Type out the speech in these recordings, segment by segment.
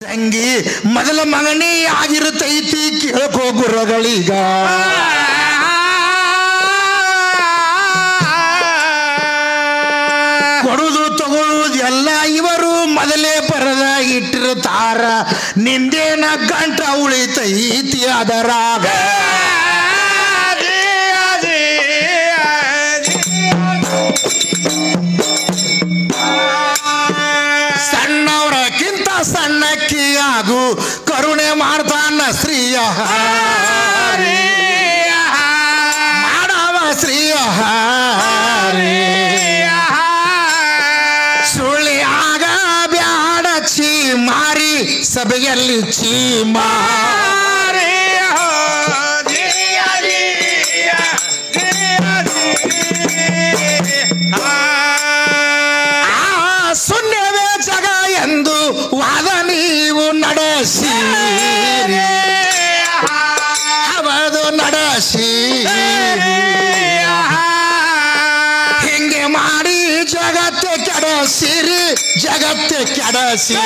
ತಂಗಿ ಮೊದಲ ಮಗನೇ ಆಗಿರುತ್ತೈತಿ ಕೇಳ್ಕೋ ಗುರುಗಳೀಗ ಕೊಡುದು ತಗೊಳ್ಳುವುದು ಎಲ್ಲ ಇವರು ಮೊದಲೇ ಪರದ ಇಟ್ಟಿರುತ್ತಾರ ನಿಂದೇನ ಗಂಟ ಉಳಿತೈತಿ ಅದರಾಗ ಸಣ್ಣವರಕ್ಕಿಂತ ಸಣ್ಣಕ್ಕಿಯಾಗು ಕರುಣೆ ಮಾಡ್ತಾನ ಶ್ರೀಯ ಮಾಡವ ಶ್ರೀಯ ಸುಳ್ಳಿ ಆಗ ಬ್ಯಾಡ ಚೀ ಮಾರಿ ಸಭೆಯಲ್ಲಿ ಚೀ ಮಾರಿ ಶೂನ್ಯವೇ ಜಗ ಎಂದು ವಾದ ನೀವು ನಡೆಸಿ ಅವದು ನಡೆಸಿ ಹಿಂಗೆ ಮಾಡಿ ಜಗತ್ತೆ ಕೆಡಸಿರಿ ಜಗತ್ತೆ ಕೆಡಸಿ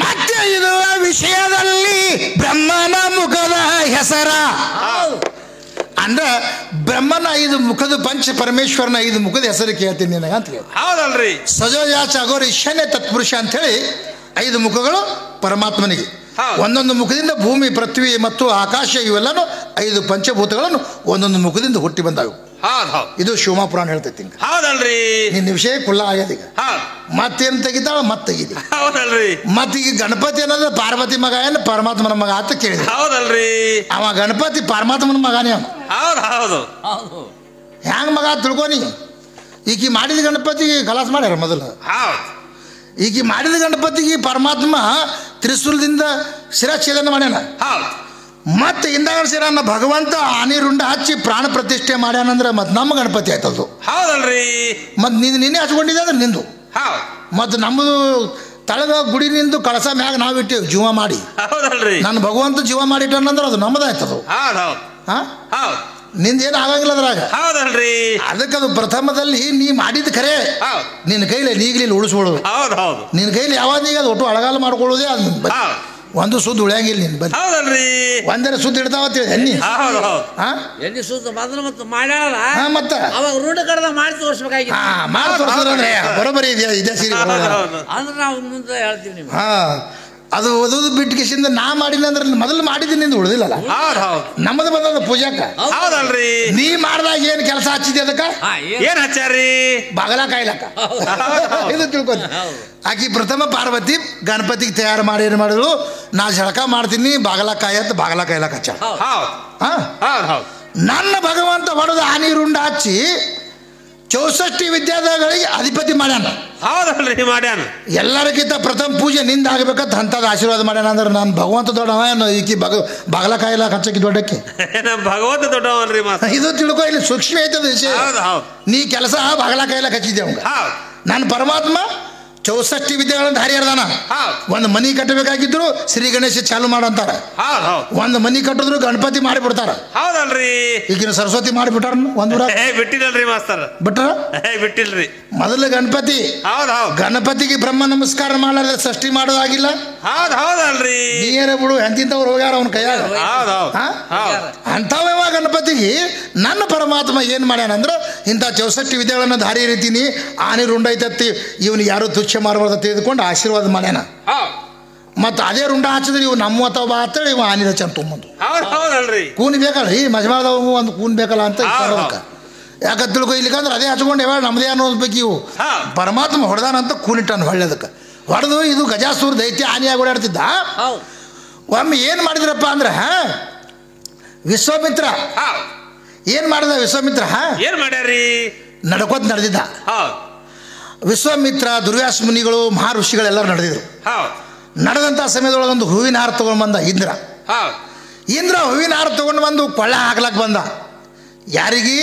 ಮತ್ತೆ ಇದು ವಿಷಯದಲ್ಲಿ ಬ್ರಹ್ಮನ ಮುಖದ ಹೆಸರ ಅಂದ್ರೆ ಬ್ರಹ್ಮನ 5 ಮುಖದ ಪಂಚ ಪರಮೇಶ್ವರನ 5 ಮುಖದ ಹೆಸರು ಕೇಳ್ತೀನಿ ನಿನಗೆ ಅಂತ ಹೇಳಿ. ಹೌದಲ್ರಿ? ಸಜೋಜಾಚ ಅಗೋರ ಈಶಾನ್ಯ ತತ್ಪುರುಷ ಅಂತ ಹೇಳಿ 5 ಮುಖಗಳು ಪರಮಾತ್ಮನಿಗೆ. ಒಂದೊಂದು ಮುಖದಿಂದ ಭೂಮಿ ಪೃಥ್ವಿ ಮತ್ತು ಆಕಾಶ ಇವೆಲ್ಲನೂ 5 ಪಂಚಭೂತಗಳನ್ನು ಒಂದೊಂದು ಮುಖದಿಂದ ಹುಟ್ಟಿ ಬಂದಾವು. ಇದು ಶಿವಮ ಪುರಾಣ ಹೇಳ್ತೈತಿ. ಹೌದಲ್ರಿ? ನಿನ್ನ ವಿಷಯ ಕುಲ್ಲ ಆಗ್ಯದ. ಈಗ ಮತ್ತೇನು ತೆಗಿತಾಳ ಮತ್ತೆ ತೆಗಿದೆ. ಹೌದಲ್ರಿ? ಮತ್ತೀಗ ಗಣಪತಿ ಅನ್ನೋದು ಪಾರ್ವತಿ ಮಗ ಏನು ಪರಮಾತ್ಮನ ಮಗ ಅಂತ ಕೇಳಿದ. ಹೌದಲ್ರಿ? ಅವ ಗಣಪತಿ ಪರಮಾತ್ಮನ ಮಗನೇ. ಅವ ಹೌದು ಹೌದು ಹ್ಯಾಂಗ ಮಗ ತಿಳ್ಕೊನಿ. ಈಕಿ ಮಾಡಿದ ಗಣಪತಿಗೆ ಕಲಾಸ ಮಾಡ್ಯಾರ ಮೊದಲು. ಈಕಿ ಮಾಡಿದ ಗಣಪತಿಗೆ ಪರಮಾತ್ಮ ತ್ರಿಶೂಲದಿಂದ ಶಿರಚ್ಛೇದನ ಮಾಡ್ಯಾನ. ಮತ್ತೆ ಹಿಂದಾಗಡ ಶಿರನ್ನ ಭಗವಂತ ಆನೆ ರುಂಡ ಹಚ್ಚಿ ಪ್ರಾಣ ಪ್ರತಿಷ್ಠೆ ಮಾಡ್ಯಾನಂದ್ರೆ ಮತ್ತೆ ನಮ್ಮ ಗಣಪತಿ ಆಯ್ತದು. ಹೌದಲ್ರಿ? ಮತ್ತೆ ನಿನ್ನೆ ಹಚ್ಕೊಂಡಿದ್ದೆ ಅಂದ್ರೆ ನಿಂದು. ಮತ್ತು ನಮ್ಮದು ತಳಗ ಗುಡಿ ನಿಂದು ಕಳಸ ಮ್ಯಾಗ ನಾವು ಇಟ್ಟೇವು ಜೀವ ಮಾಡಿ. ಹೌದಲ್ರಿ? ನನ್ನ ಭಗವಂತ ಜೀವ ಮಾಡಿಟ್ಟಂದ್ರೆ ಅದು ನಮ್ಮದಾಯ್ತದು. ನಿಂದೇನು ಆಗಂಗಿಲ್ಲ ಅದ್ರಾಗ. ಹೌದಲ್ರಿ? ಅದಕ್ಕದು ಪ್ರಥಮದಲ್ಲಿ ನೀ ಮಾಡಿದ ಖರೆ ನಿನ್ನ ಕೈಲಿ ನೀಗ್ಲಿಲ್ಲ ಉಳಿಸ್ಕೊಳ್ಳೋದು. ನಿನ್ನ ಕೈಲಿ ಯಾವಾಗ ನೀಗ ಅದು ಒಟ್ಟು ಅಳಗಾಲ ಮಾಡ್ಕೊಳ್ಳೋದೇ ಅದು. ಒಂದು ಸುದ್ದಿ ಉಳಿಯಂಗಿಲ್ಲ ನಿನ್ ಬನ್ನಿ. ಹೌದಲ್ರಿ? ಒಂದರ ಸುದ್ದಿ ಇಡ್ತಾವತ್ತ ಎಣ್ಣಿ ಎಣ್ಣೆ ಸುದ್ದ ಮೊದಲು ಮತ್ತು ಮಾಡ್ಯಾಳ ಮತ್ತೆ ಅವಾಗ ರೂಢ ಕಡದ ಮಾಡಿ ತೋರಿಸ್ಬೇಕಾಗಿತ್ತು. ಮಾಡಿ ತೋರಿಸಿದ್ರೆ ಬರೋಬರಿ ಇದೆಯಾ ಇದೇ ಸೀರೆ ಅಂದ್ರೆ ನಾವು ಮುಂದೆ ಹೇಳ್ತೀವಿ ನಿಮ್ಗೆ. ಅದು ಓದೋದು ಬಿಟ್ಟಿಗೆಸಿಂದ ನಾ ಮಾಡಿನ ಅಂದ್ರೆ ಮೊದಲು ಮಾಡಿದ್ದೀನಿ ನಿಂದು ಉಳಿದಿಲ್ಲಲ್ಲ. ನಮ್ಮದು ಬಂದದ ಪೂಜಾಕ. ಹೌದಲ್ರಿ? ನೀ ಮಾಡ್ದಾಗ ಏನ್ ಕೆಲಸ ಹಚ್ಚಿದೆ ಅದಕ್ಕ? ಏನ್ ಹಚ್ಚಾರಿ? ಬಾಗಲ ಕಾಯ್ಲಕ್ಕ. ಇದು ತಿಳ್ಕೊಂಡು ಆಕಿ ಪ್ರಥಮ ಪಾರ್ವತಿ ಗಣಪತಿಗೆ ತಯಾರು ಮಾಡಿ ಏನು ಮಾಡಿದ್ರು, ನಾ ಜಳಕ ಮಾಡ್ತೀನಿ ಬಾಗಲ ಕಾಯತ್ ಬಾಗಲ ಕಾಯ್ಲಕ್ಕ ಹಚ್ಚ. ನನ್ನ ಭಗವಂತ ಹೊಡೆದ ಆನಿ ರುಂಡ ಹಚ್ಚಿ 64 ವಿದ್ಯಾರ್ಥಿಗಳಿಗೆ ಅಧಿಪತಿ ಮಾಡ್ಯಾನ. ಹೌದಲ್ರಿ? ಮಾಡ್ಯಾನ. ಎಲ್ಲರಿಗಿಂತ ಪ್ರಥಮ ಪೂಜೆ ನಿಂದ ಆಗ್ಬೇಕಂತ ಅಂಥದ್ದು ಆಶೀರ್ವಾದ ಮಾಡ್ಯಾನ. ಅಂದ್ರೆ ನಾನು ಭಗವಂತ ದೊಡ್ಡವ ಈಕಿ ಬಾಗಲ ಕಾಯಿಲ್ಲ ಹಚ್ಚಕ್ಕೆ ದೊಡ್ಡಕ್ಕೆ ಭಗವಂತ ದೊಡ್ಡವನ್ರಿ. ಇದು ತಿಳ್ಕೊ, ಇಲ್ಲಿ ಸೂಕ್ಷ್ಮ ಐತದ ವಿಷಯ. ನೀ ಕೆಲಸ ಬಾಗಲ ಕಾಯಿಲ್ಲ ಹಚ್ಚಿದ್ದೆ ಅವಂಗ. ನಾನು ಪರಮಾತ್ಮ 64 ವಿದ್ಯೆಗಳನ್ನು ಧಾರಿ ಹರಿದಾನ. ಒಂದು ಮನಿ ಕಟ್ಟಬೇಕಾಗಿದ್ರು ಶ್ರೀ ಗಣೇಶ ಚಾಲು ಮಾಡಂತಾರ. ಒಂದು ಮನಿ ಕಟ್ಟಿದ್ರು ಗಣಪತಿ ಮಾಡಿಬಿಡ್ತಾರ. ಹೌದಲ್ರಿ? ಈಗಿನ ಸರಸ್ವತಿ ಮಾಡಿಬಿಟ್ಟಾರ. ಒಂದೂರ ಬಿಟ್ಟಿಲ್ರಿ ಮಾಸ್ತರ್. ಬಿಟ್ಟಾರ? ಬಿಟ್ಟಿಲ್ರಿ. ಮೊದಲು ಗಣಪತಿ. ಗಣಪತಿಗೆ ಬ್ರಹ್ಮ ನಮಸ್ಕಾರ ಮಾಡಲ್ಲ, ಸೃಷ್ಟಿ ಮಾಡೋದಾಗಿಲ್ಲ. ಹೌದಲ್ರಿ? ನೀರೇ ಬಿಡು ಎಂತಿಂತವ್ರು ಹೋಗ್ಯಾರ ಅವನ ಕೈಯಾಗ. ಅಂಥವ ಗಣಪತಿಗೆ ನನ್ನ ಪರಮಾತ್ಮ ಏನ್ ಮಾಡ್ಯಾನಂದ್ರ ಇಂಥ 64 ವಿದ್ಯೆಗಳನ್ನು ಧಾರಿ ಹರಿತೀನಿ, ಆನೆ ರುಂಡ ಐತತ್ತಿ ಇವನಿಗೆ ಯಾರು ತುಚ್ಛ ಮಾಡಬಾರ್ದು ತೆಗೆದುಕೊಂಡು ಆಶೀರ್ವಾದ ಮಾಡ್ಯಾನ. ಮತ್ತು ಅದೇ ರುಂಡ ಹಚ್ಚಿದ್ರೆ ಇವು ನಮ್ಮ ಅಥವಾ ಅಂತೇಳಿ ಇವ ಆನಿದ ಚಂದ ತುಂಬಂದು ಕೂನ್ ಬೇಕಲ್ಲ. ಈ ಮಜಮಾದವ್ ಒಂದು ಕೂನ್ ಬೇಕಲ್ಲ ಅಂತ ಯಾಕೆ ತಿಳ್ಕೊ. ಇಲ್ಲಿಕಂದ್ರೆ ಅದೇ ಹಚ್ಕೊಂಡು ಯಾವಾಗ ನಮ್ಮದೇ ಅನ್ನೋದು ಬೇಕು. ಇವು ಪರಮಾತ್ಮ ಹೊಡೆದಾನಂತ ಕೂನಿಟ್ಟಾನ ಹೊಳ್ಳೆದಕ್ಕೆ. ಹೊಡೆದು ಇದು ಗಜಾಸೂರ್ ದೈತ್ಯ ಆನೆಯಾಗಿ ಓಡಾಡ್ತಿದ್ದ. ಒಮ್ಮೆ ಏನು ಮಾಡಿದ್ರಪ್ಪ ಅಂದ್ರೆ ವಿಶ್ವಾಮಿತ್ರ ಏನು ಮಾಡಿದ? ವಿಶ್ವಾಮಿತ್ರ ಏನು ಮಾಡ್ಯಾರಿ? ನಡ್ಕೋತ ನಡೆದಿದ್ದ. ವಿಶ್ವಾಮಿತ್ರ ದುರ್ವ್ಯಾಸ ಮುನಿಗಳು ಮಹರ್ಷಿಗಳೆಲ್ಲರೂ ನಡೆದಿದ್ರು. ನಡೆದಂಥ ಸಮಯದೊಳಗೆ ಒಂದು ಹೂವಿನ ಹಾರ ತೊಗೊಂಡು ಬಂದ ಇಂದ್ರ. ಇಂದ್ರ ಹೂವಿನ ಹಾರ ತೊಗೊಂಡು ಬಂದು ಕೊಳ್ಳ ಹಾಕ್ಲಕ್ಕೆ ಬಂದ. ಯಾರಿಗೆ?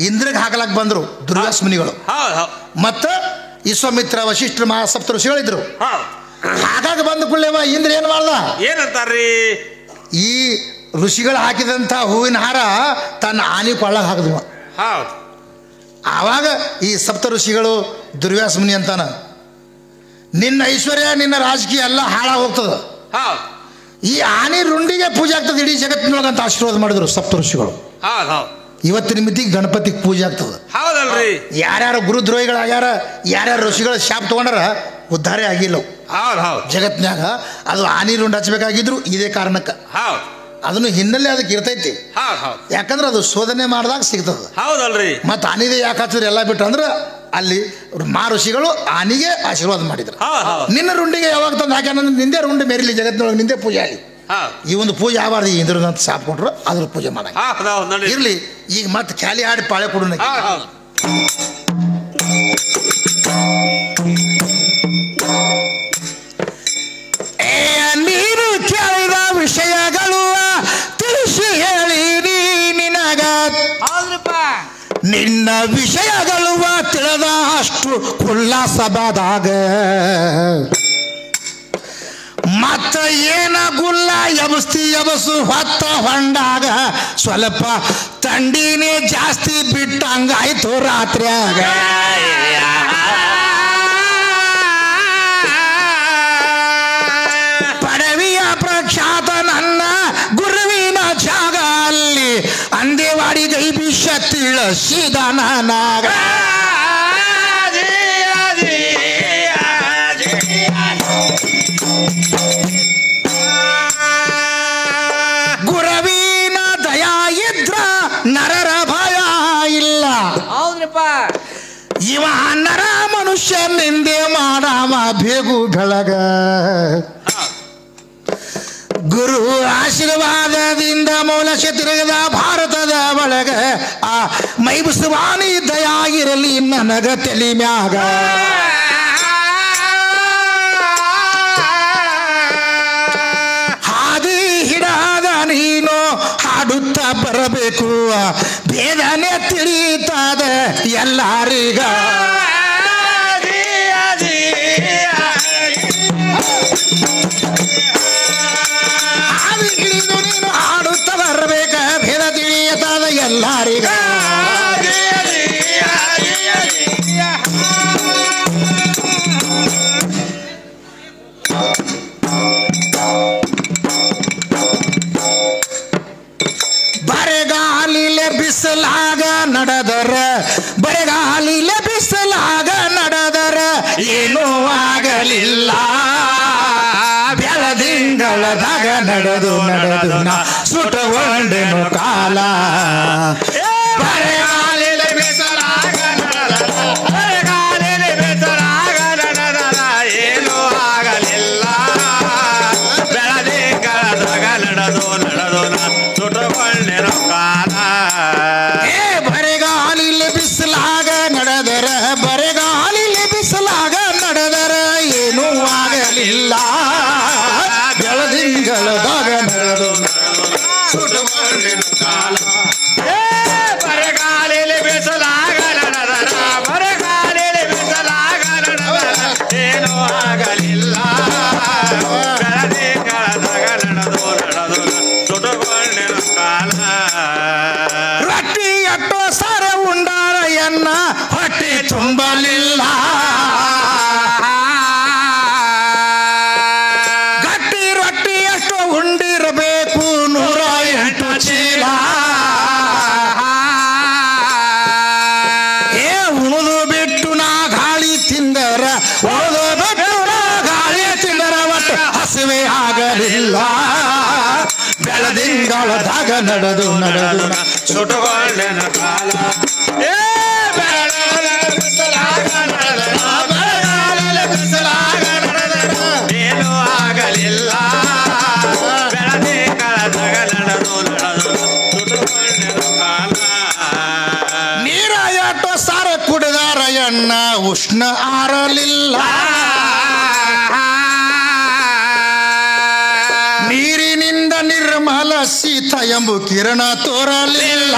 ಇಂದ್ರಿಗೆ ಹಾಕ್ಲಕ್ಕೆ ಬಂದರು ದುರ್ವ್ಯಾಸ ಮುನಿಗಳು. ಮತ್ತು ವಿಶ್ವಾಮಿತ್ರ ವಶಿಷ್ಠ ಮಹಾಸಪ್ತ ಋಷಿಗಳಿದ್ರು. ಹಾಗಾಗಿ ಬಂದ ಕುಳ್ಳೆವ ಇಂದ್ರ ಏನು ಮಾಡ್ದ? ಏನಂತಾರ್ರಿ? ಈ ಋಷಿಗಳು ಹಾಕಿದಂಥ ಹೂವಿನ ಹಾರ ತನ್ನ ಆನೆ ಕೊಳ್ಳಾಗ ಹಾಕಿದ್ವ. ಹೌದು. ಆವಾಗ ಈ ಸಪ್ತ ಋಷಿಗಳು ದುರ್ವ್ಯಾಸ ಮುನಿ ಅಂತಾನ, ನಿನ್ನ ಐಶ್ವರ್ಯ ನಿನ್ನ ರಾಜಕೀಯ ಎಲ್ಲ ಹಾಳಾಗಿ ಹೋಗ್ತದ, ಹೌದು. ಈ ಆನೆ ರುಂಡಿಗೆ ಪೂಜೆ ಆಗ್ತದೆ ಇಡೀ ಜಗತ್ತಿನೊಳಗಂತ ಆಶೀರ್ವಾದ ಮಾಡಿದ್ರು ಸಪ್ತ ಋಷಿಗಳು. ಹೌದು ಹೌದು ಇವತ್ತಿನ ಮಿತಿಗೆ ಗಣಪತಿಗೆ ಪೂಜೆ ಆಗ್ತದೆ. ಹೌದಲ್ರಿ. ಯಾರ್ಯಾರು ಗುರುದ್ರೋಹಿಗಳಾಗ್ಯಾರ, ಯಾರ್ಯಾರು ಋಷಿಗಳ ಶಾಪ್ ತೊಗೊಂಡಾರ ಉದ್ಧಾರ ಆಗಿಲ್ಲ ಹೌದು ಹೌದು ಜಗತ್ನ್ಯಾಗ. ಅದು ಆನೆ ರುಂಡ್ ಹಚ್ಬೇಕಾಗಿದ್ರು ಇದೇ ಕಾರಣಕ್ಕೆ. ಹೌದು. ಅದನ್ನು ಹಿನ್ನೆಲೆ ಅದಕ್ಕೆ ಇರ್ತೈತಿ, ಹೌದು ಹೌದು ಯಾಕಂದ್ರೆ ಅದು ಶೋಧನೆ ಮಾಡಿದಾಗ ಸಿಗ್ತದೆ. ಹೌದಲ್ರಿ. ಮತ್ತು ಆನಿದೆ ಯಾಕೆ ಹಚ್ಚಿದ್ರೆ ಎಲ್ಲ ಬಿಟ್ಟು ಅಂದ್ರೆ ಅಲ್ಲಿ ಋಷಿಗಳು ಆನಿಗೆ ಆಶೀರ್ವಾದ ಮಾಡಿದ್ರು. ಹೌದು ಹೌದು ನಿನ್ನ ರುಂಡಿಗೆ ಯಾವಾಗ ತಂದು ಹಾಕ್ಯಾನಂದ್ರೆ ನಿಂದೆ ರುಂಡಿ ಮೇರಿಲಿ ಜಗತ್ತಿನೊಳಗೆ ನಿಂದೆ ಪೂಜೆ ಆಗಲಿ. ಹೌದು. ಈ ಒಂದು ಪೂಜೆ ಆಗಬಾರ್ದು, ಇಂದ್ರನಂತ ಸಾಪ್ ಕೊಟ್ರು ಅದ್ರ ಪೂಜೆ ಮಾಡಂಗ ಹೌದು ಹೌದು ನೋಡಿ. ಇರ್ಲಿ. ಈಗ ಮತ್ತೆ ಖಾಲಿ ಹಾಡಿ ಪಾಳೆ ಕೊಡು. ಹೌದು ಹೌದು. ನೀನು ಕೇಳಿದ ವಿಷಯಗಳು ತಿಳಿಸಿ ಹೇಳಿ ನಿನಗ, ಹೌದ್ರಪ್ಪ. ನಿನ್ನ ವಿಷಯಗಳು ತಿಳಿದ ಅಷ್ಟು ಉಲ್ಲಾಸವಾದಾಗ ಮತ್ತ ಏನ ಗುಲ್ಲ ಎಬಸು ಹೊತ್ತ ಹೊಂಡಾಗ ಸ್ವಲ್ಪ ತಂಡಿನೇ ಜಾಸ್ತಿ ಬಿಟ್ಟಂಗಾಯ್ತು ರಾತ್ರಿಯಾಗ. ಪಡವಿಯ ಪ್ರಖ್ಯಾತ ನನ್ನ ಗುರುವಿನ ಜಾಗ ಅಲ್ಲಿ ಅಂದೇವಾಡಿ ಗೈ ವಿಷ ತಿಳಿಸಿದ ನಾನಾಗ. ಗುರುವಿನ ದಯಾ ಇದ್ರ ನರರ ಭಯ ಇಲ್ಲ. ಹೌದ್ರಪ್ಪ. ಇವ ನರ ಮನುಷ್ಯ ನಿಂದೆ ಮಾಡಾಮ ಬೇಗು ಬೆಳಗ. ಗುರು ಆಶೀರ್ವಾದದಿಂದ ಮೌಲಶ ತಿರುಗದ ಭಾರತದ ಒಳಗ ಆ ಮೈಬುಸವಾನಿ ದಯಾಗಿರಲಿ ನನಗ ತಲಿ ಮ್ಯಾಗ. ಹಾದಿ ಹಿಡಾದ ನೀನು ಹಾಡುತ್ತ ಬರಬೇಕು, ಬೇದನೆ ತಿಳಿತದ ಎಲ್ಲರಿಗ. ಹಾದಿ ಹಿಡಿದು ನೀನು ಹಾಡುತ್ತ ಬರಬೇಕ, ಭೇದ ತಿಳಿಯತದ ಎಲ್ಲರಿಗ. ಬರೆಗಾಲಿಲೆ ಬಿಸಲಾಗ ನಡೆದರ, ಬರೆಗಾಲಿಲೆ ಬಿಸಲಾಗ ನಡೆದರ ಏನೂ ಆಗಲಿಲ್ಲ. ಬೆಳದಿಂಗಳದಾಗ ನಡೆದು ನಾ ಸುಟ್ಟುಕೊಂಡೆನು ಕಾಲ. ಬರೆಗಾಲಿಲೆ ಬಿಸಲಾಗ ನಡೆದರ, ಬರೆಗಾಲಿಲೆ ಬಿಸಲಾಗ ನಡೆದರ ಏನೂ ಆಗಲಿಲ್ಲ. ಬೆಳದಿಂಗಳದಾಗ ನಡೆದು ನಾ ಸುಟ್ಟುಕೊಂಡೆನು ಕಾಲ. ಬರೆಗಾಲಿಲೆ ಬಿಸಲಾಗ ನಡೆದರ, ಬರೆಗಾಲಿಲೆ ಬಿಸಲಾಗ ನಡೆದರ ಏನೂ ಆಗಲಿಲ್ಲ. ಬೆಳದಿಂಗಳದಾಗ ನಡೆದು ಸುಟ್ಟುಕೊಂಡೆನು ಕಾಲ. ಬರೆಗಾಲಿಲೆ ಬಿಸಲಾಗ ನಡೆದರ, ಬರೆಗಾಲಿಲೆ ಬಿಸಲಾಗ ನಡೆದರ ಏನೂ ಆಗಲಿಲ್ಲ. ಬೆಳದಿಂಗಳದಾಗ ನಡೆದು ಸುಟ್ಟುಕೊಂಡೆನು ಕಾಲ. ರೊಟ್ಟಿ ಎಟ್ಟೋ ಸಾರ ಉಂಡಾರ ಎನ್ನ ಹೊಟ್ಟೆ ತುಂಬಲಿಲ್ಲ. ಗಟ್ಟಿ ರೊಟ್ಟಿ ಎಷ್ಟು ಉಂಡಿರಬೇಕು 108 ಚೀಲ. ಉಳಿದು ಬಿಟ್ಟು ನಾ ಗಾಳಿ ತಿಂದರ, ಉಳಿದು ಬಿಟ್ಟು ನಾ ಗಾಳಿ ತಿಂದರ ಒಟ್ಟು ಹಸಿವೆ ಆಗಲಿಲ್ಲ. ಬೆಳದಿಂಗಳದಾಗ ನಡೆದು ಸುಟ್ಟುಕೊಂಡೆನು ಕಾಲ. ಏನೂ ಆಗಲಿಲ್ಲ. ಬೆಳದಿಂಗಳದಾಗ ನಡೆದು ಸುಟ್ಟುಕೊಂಡೆನು ಕಾಲ. ನೀರ ಎಟ್ಟೋ ಸಾರ ಕುಡಿದಾರ ಎಣ್ಣ ಉಷ್ಣ ಆರಲಿಲ್ಲ. ನೀರಿನಿಂದ ನಿರ್ಮಲ ಶೀತ ಎಂಬು ಕಿರಣ ತೋರಲಿಲ್ಲ.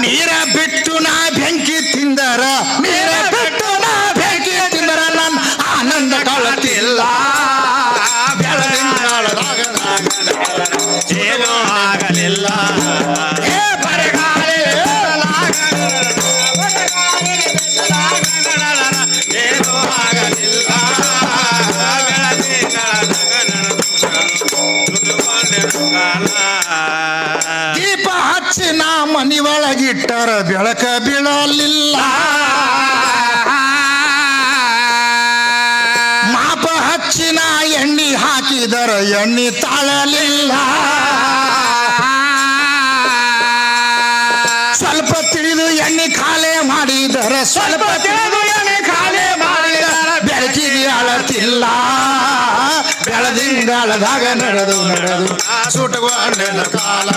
ನೀರ ಬಿಟ್ಟು ನಾ ಬೆಂಕಿ ತಿಂದರ, ನೀರ ಬಿಟ್ಟು ನಾ ಬೆಂಕಿ ತಿಂದರ ನನ್ನ ಆನಂದ ಕಳತಿಲ್ಲ. ಕಾಲ ದೀಪ ಹಚ್ಚಿ ನಾ ಮನಿ ಒಳಗಿಟ್ಟರ ಬೆಳಕ ಬೀಳಲಿಲ್ಲ ಮಾಪ ಹಚ್ಚಿನ ಎಣ್ಣಿ ಹಾಕಿದರ ಎಣ್ಣಿ ತಾಳಲಿಲ್ಲ ಸ್ವಲ್ಪ ತಿಳಿದು ಎಣ್ಣೆ ಖಾಲೆ ಮಾಡಿದರ ಸ್ವಲ್ಪ ತಿಳಿದು ಎಣ್ಣೆ ಖಾಲೆ ಮಾಡಿದರ ಬೆಳಕಿಗೆ ಅಳತಿಲ್ಲ ಬೆಳದಿಂಗಳದಾಗ ನಡೆದು ಸುಟುಗೊಂಡೆನ ಕಾಲ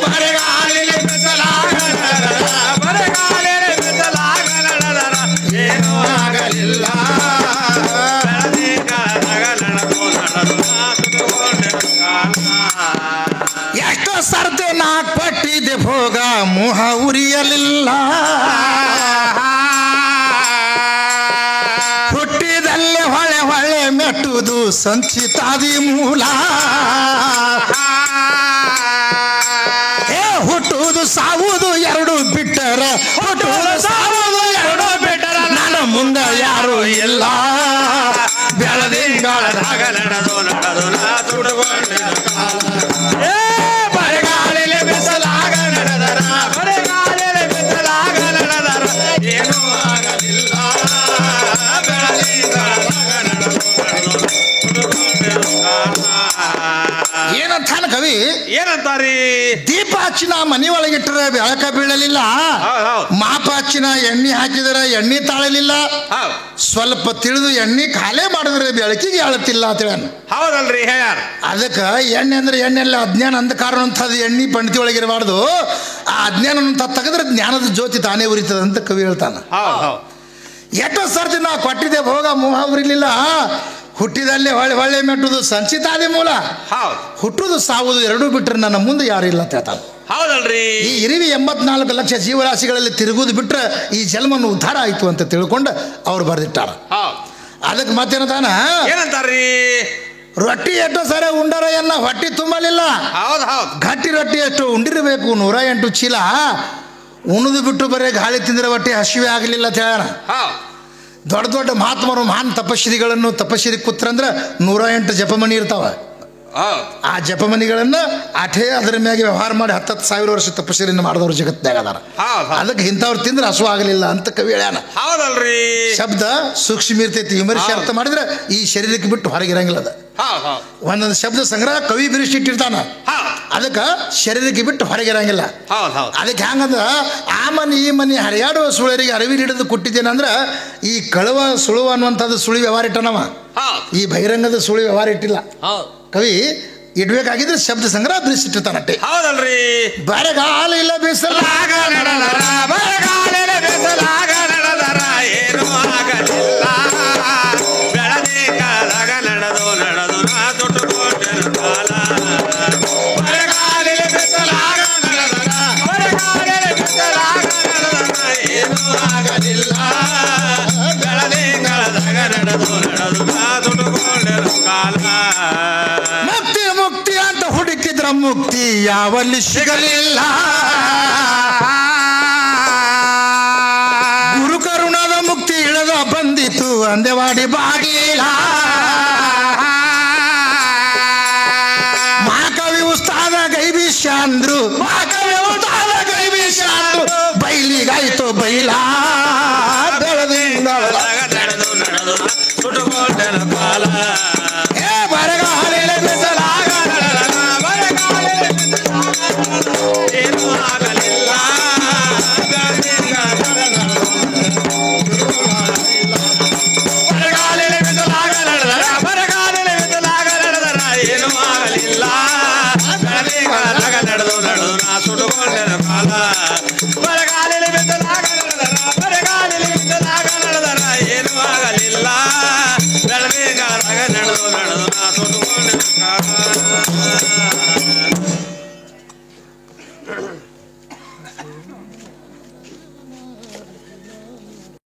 ಬರೆಗಾಲಿಗೆ ಬರಗಾಲಿಗೆ ಬಿಸಲಾಗಲಡದರ ಏನೂ ಆಗಲಿಲ್ಲ ಎಷ್ಟೋ ಸರ್ತೆ ನಾ ಕೊಟ್ಟಿದ್ದೆ ಭೋಗ ಮೋಹ ಉರಿಯಲಿಲ್ಲ ಹುಟ್ಟಿದಲ್ಲೇ ಹೊಳೆ ಹೊಳೆ ಮೆಟ್ಟುವುದು ಸಂಚಿತಾದಿ ಮೂಲ ಹುಟ್ಟುವುದು ಸಾವುದು ಎರಡು ಬಿಟ್ಟರ ಹುಟ್ಟುವುದು ಸಾವುದು ಎರಡು ಬಿಟ್ಟರ ನನ್ನ ಮುಂದೆ ಯಾರು ಇಲ್ಲ ಬೆಳದಿಂಗಳದಾಗ ನಡೆದು ನಾ ಸುಡುಗೊಂಡಿನ ಕಾಲ ಬರಗಾಲಿಲೆ ಬಿಸಲಾಗ ನಡೆದರ ಬರಗಾಲಿಗೆ ಬಿಸಲಾಗ ನಡೆದರ ಏನೂ ಆಗಲಿಲ್ಲ ಬೆಳದಿಂಗಳದಾಗ ನಡೆದು ಸುಡುಗೊಂಡಿನ ಕಾಲ ಏನಂತಾನ ಕವಿ ಏನಂತಾರಿ ದೀಪ ಹಚ್ಚಿನ ಮನಿ ಒಳಗಿಟ್ಟರೆ ಬೆಳಕ ಬೀಳಲಿಲ್ಲ ಹೌದು ಮಾಪ ಹಚ್ಚಿನ ಎಣ್ಣೆ ಹಾಕಿದರೆ ಎಣ್ಣೆ ತಾಳಲಿಲ್ಲ ಹೌದು ಸ್ವಲ್ಪ ತಿಳಿದು ಎಣ್ಣೆ ಖಾಲೆ ಮಾಡಿದ್ರೆ ಬೆಳಕಿಗೆ ಆಳತಿಲ್ಲ ಅಂತೇಳ ಹೌದಲ್ರಿ ಹೇಳ್ಯಾರ ಅದಕ್ಕೆ ಎಣ್ಣೆ ಅಂದ್ರೆ ಎಣ್ಣೆಲ್ಲ ಅಜ್ಞಾನ ಅಂಧಕಾರ ಅಂತದ್ದು ಎಣ್ಣೆ ಪಂಡಿತಿ ಒಳಗಿರಬಾರ್ದು ಆ ಅಜ್ಞಾನ ತೆಗೆದ್ರೆ ಜ್ಞಾನದ ಜ್ಯೋತಿ ತಾನೇ ಉರಿತದ ಅಂತ ಕವಿ ಹೇಳ್ತಾನ ಹೌದು ಎಷ್ಟೋ ಸರ್ತಿ ನಾ ಕೊಟ್ಟಿದ್ದೆ ಭೋಗ ಮೋಹ ಉರಿಲಿಲ್ಲ ಹುಟ್ಟಿದಲ್ಲಿ ಹೊಳೆ ಹೊಳೆ ಮೆಟ್ಟುದು ಸಂಚಿತಾದಿ ಮೂಲ ಹೌದು ಹುಟ್ಟುದು ಸಾವುದು ಎರಡೂ ಬಿಟ್ಟರೆ ನನ್ನ ಮುಂದೆ ಯಾರು ಇಲ್ಲ ಅಂತ ಹೇಳ್ತಾನೆ ಹೌದಲ್ರಿ ಈ ಇರಿವಿ 84 ಲಕ್ಷ ಜೀವರಾಶಿಗಳಲ್ಲಿ ತಿರುಗುದು ಬಿಟ್ರೆ ಈ ಜನ್ಮನ್ನು ಉದ್ಧಾರ ಆಯಿತು ಅಂತ ತಿಳ್ಕೊಂಡು ಅವ್ರು ಬರೆದಿಟ್ಟಾರ ಹೌದು ಅದಕ್ಕೆ ಮತ್ತೇನತಾನ ಏನಂತಾರ್ರಿ ರೊಟ್ಟಿ ಎಷ್ಟೋ ಸರಿ ಉಂಡರ ಎನ್ನ ಹೊಟ್ಟಿ ತುಂಬಲಿಲ್ಲ ಹೌದು ಗಟ್ಟಿ ರೊಟ್ಟಿ ಎಷ್ಟು ಉಂಡಿರಬೇಕು 108 ಚೀಲ ಉಣದು ಬಿಟ್ಟು ಬರೀ ಗಾಳಿ ತಿಂದರೆ ಹೊಟ್ಟೆ ಹಸಿವೆ ಆಗಲಿಲ್ಲ ಅಂತ ಹೇಳ್ಯಾರ ಹೌದು ದೊಡ್ಡ ದೊಡ್ಡ ಮಹಾತ್ಮರು ಮಹಾನ್ ತಪಶ್ರೀಗಳನ್ನು ತಪಶ್ರೀ ಕೂತ್ರಂದ್ರೆ 108 ಜಪಮಣಿ ಇರ್ತಾವ ಹೌದು ಆ ಜಪಮಣಿಗಳನ್ನು ಅಠೇ ಅದರ ಮ್ಯಾಗೆ ವ್ಯವಹಾರ ಮಾಡಿ 10,000 ವರ್ಷ ತಪಶ್ರೀಯನ್ನು ಮಾಡಿದವರು ಜಗತ್ತಿನಾಗ ಅದಾರ ಹೌದು ಅದಕ್ಕೆ ಇಂಥವ್ರು ತಿಂದ್ರೆ ಹಸು ಆಗಲಿಲ್ಲ ಅಂತ ಕವಿ ಹೇಳ್ಯಾನ ಹೌದಲ್ರಿ ಶಬ್ದ ಸೂಕ್ಷ್ಮ ಇರ್ತೈತಿ ವಿಮರ್ಶೆ ಅರ್ಥ ಮಾಡಿದ್ರೆ ಈ ಶರೀರಕ್ಕೆ ಬಿಟ್ಟು ಹೊರಗಿರಂಗಿಲ್ಲ ಅದ ಹೌದು ಒಂದೊಂದು ಶಬ್ದ ಸಂಗ್ರಹ ಕವಿ ಬಿರಿಸಿಟ್ಟಿರ್ತಾನ ಹೌದು ಅದಕ್ಕೆ ಶರೀರಕ್ಕೆ ಬಿಟ್ಟು ಹೊರಗಿರಂಗಿಲ್ಲ ಹೌದು ಅದಕ್ಕೆ ಹೆಂಗಂದ್ರೆ ಆ ಮನೆ ಈ ಮನೆ ಹರಿಯಾಡುವ ಸುಳಿಯರಿಗೆ ಅರಿವಿ ಹಿಡಿದು ಕೊಟ್ಟಿದ್ದೇನಂದ್ರೆ ಈ ಕಳುವ ಸುಳುವ ಅನ್ನುವಂಥದ್ದು ಸುಳಿ ವ್ಯವಹಾರ ಇಟ್ಟನವ ಹೌದು ಈ ಬಹಿರಂಗದ ಸುಳಿ ವ್ಯವಹಾರ ಇಟ್ಟಿಲ್ಲ ಹೌದು ಕವಿ ಇಡ್ಬೇಕಾಗಿದ್ರೆ ಶಬ್ದ ಸಂಗ್ರಹ ಬಿಡಿಸಿಟ್ಟಿರ್ತಾನಟ್ಟೆ ಹೌದಲ್ರಿ ಬರಗಾಲ ಇಲ್ಲ ಬಿಸಲಾಗ ನಡೆದರ ಬರಗಾಲಿಗೆ ಬಿಸಲಾಗ ನಡೆದರ ಏನೂ ಆಗಲಿಲ್ಲ ಬೆಳದಿಂಗಳದಾಗ ನಡೆದು ನಾ ಸುಡುಗೊಂಡಿನ ಕಾಲ ಬರಗಾಲಿಗೆ ಬಿಸಲಾಗ ನಡೆದರ ಬರಗಾಲಿಗೆ ಬಿಸಲಾಗ ನಡೆದರ ಏನೂ ಆಗಲಿಲ್ಲ ಬೆಳದಿಂಗಳದಾಗ ನಡೆದು ನಾ ಸುಡುಗೊಂಡಿನ ಕಾಲ ಮುಕ್ತಿ ಮುಕ್ತಿ ಅಂತ ಹುಡುಕಿದ್ರ ಮುಕ್ತಿ ಯಾವಲ್ಲಿ ಸಿಗಲಿಲ್ಲ ಗುರು ಕರುಣದ ಮುಕ್ತಿ ಇಳದ ಬಂದಿತು ಅಂದೆವಾಡಿ ಬಾಗಿಲ ಮಹಾಕವಿ ಉಸ್ತಾದ ಗೈಬಿಷ್ಯ ಅಂದ್ರು ಮಹಾಕವಿ ಉಸ್ತಾದ ಗೈಬಿಷ್ಯ ಅಂದ್ರು ಬೈಲಿಗಾಯ್ತು ಬೈಲ